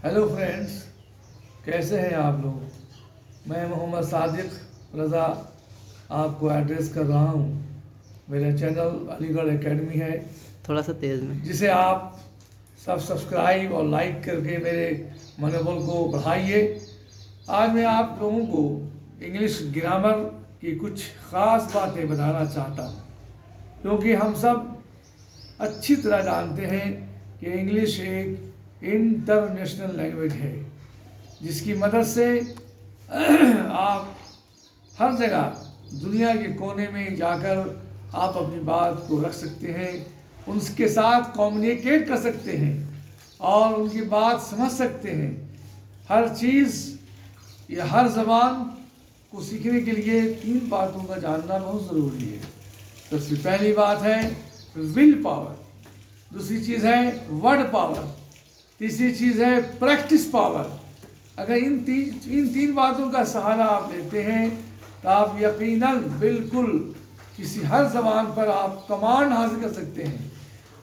Hello friends, कैसे हैं आप लोग। मैं मोहम्मद सादिक रज़ा आपको एड्रेस कर रहा हूँ। मेरा चैनल अलीगढ़ एकेडमी है, थोड़ा सा तेज़ में, जिसे आप सब सब्सक्राइब और लाइक करके मेरे मनोबल को बढ़ाइए। आज मैं आप लोगों को इंग्लिश ग्रामर की कुछ ख़ास बातें बताना चाहता हूँ, क्योंकि हम सब अच्छी तरह जानते हैं कि इंग्लिश एक इंटरनेशनल लैंग्वेज है, जिसकी मदद से आप हर जगह दुनिया के कोने में जाकर आप अपनी बात को रख सकते हैं, उनके साथ कम्युनिकेट कर सकते हैं और उनकी बात समझ सकते हैं। हर चीज़ या हर ज़बान को सीखने के लिए 3 बातों का जानना बहुत ज़रूरी है। सबसे पहली बात है विल पावर, दूसरी चीज़ है वर्ड पावर, तीसरी चीज़ है प्रैक्टिस पावर। अगर इन तीन बातों का सहारा आप लेते हैं तो आप यकीनन बिल्कुल किसी हर ज़बान पर आप कमांड हासिल कर सकते हैं।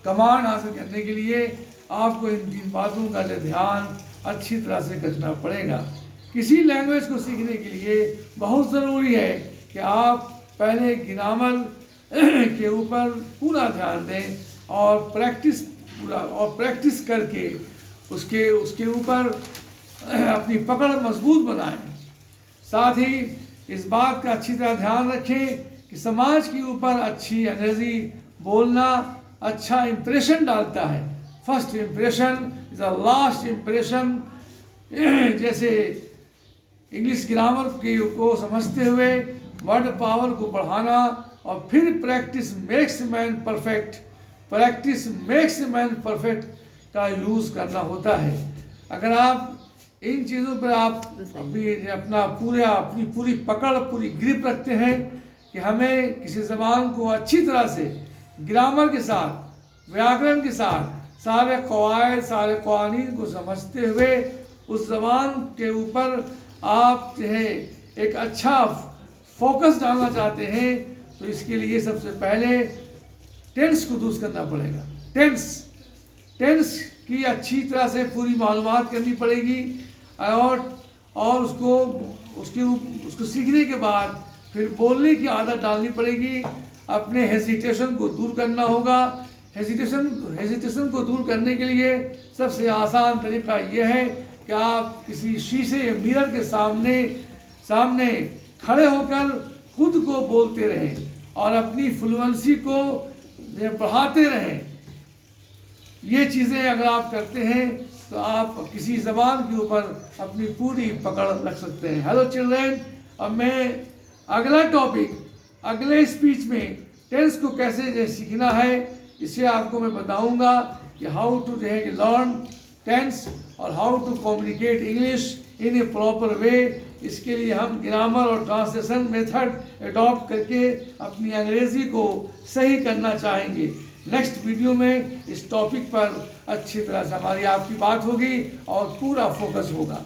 कमांड हासिल करने के लिए आपको इन 3 बातों का ध्यान अच्छी तरह से रखना पड़ेगा। किसी लैंग्वेज को सीखने के लिए बहुत ज़रूरी है कि आप पहले ग्रामर के ऊपर पूरा ध्यान दें और प्रैक्टिस करके उसके ऊपर अपनी पकड़ मजबूत बनाएं। साथ ही इस बात का अच्छी तरह ध्यान रखें कि समाज के ऊपर अच्छी अंग्रेजी बोलना अच्छा इंप्रेशन डालता है। First impression is the last impression. जैसे इंग्लिश ग्रामर को समझते हुए वर्ड पावर को बढ़ाना और फिर practice makes man perfect, practice makes man perfect का यूज़ करना होता है। अगर आप इन चीज़ों पर आप अपनी पूरी पकड़, पूरी ग्रिप रखते हैं कि हमें किसी ज़बान को अच्छी तरह से ग्रामर के साथ, व्याकरण के साथ, सारे कवायद, सारे क़वानीन को समझते हुए उस ज़बान के ऊपर आप जो है एक अच्छा फोकस डालना चाहते हैं, तो इसके लिए सबसे पहले टेंस को दुरुस्त करना पड़ेगा। टेंस की अच्छी तरह से पूरी मालूमात करनी पड़ेगी और उसको सीखने के बाद फिर बोलने की आदत डालनी पड़ेगी। अपने हेजिटेशन को दूर करना होगा। हेजिटेशन को दूर करने के लिए सबसे आसान तरीका यह है कि आप किसी शीशे या मिरर के सामने खड़े होकर खुद को बोलते रहें और अपनी फ्लुएंसी को बढ़ाते रहें। ये चीज़ें अगर आप करते हैं तो आप किसी ज़बान के ऊपर अपनी पूरी पकड़ रख सकते हैं। हेलो चिल्ड्रेन, अब मैं अगला टॉपिक अगले स्पीच में टेंस को कैसे सीखना है इसे आपको मैं बताऊंगा कि हाउ टू लर्न टेंस और how to communicate English in a proper way. इसके लिए हम ग्रामर और ट्रांसलेशन मेथड अडॉप्ट करके अपनी अंग्रेज़ी को सही करना चाहेंगे। नेक्स्ट वीडियो में इस टॉपिक पर अच्छी तरह से हमारी आपकी बात होगी और पूरा फोकस होगा।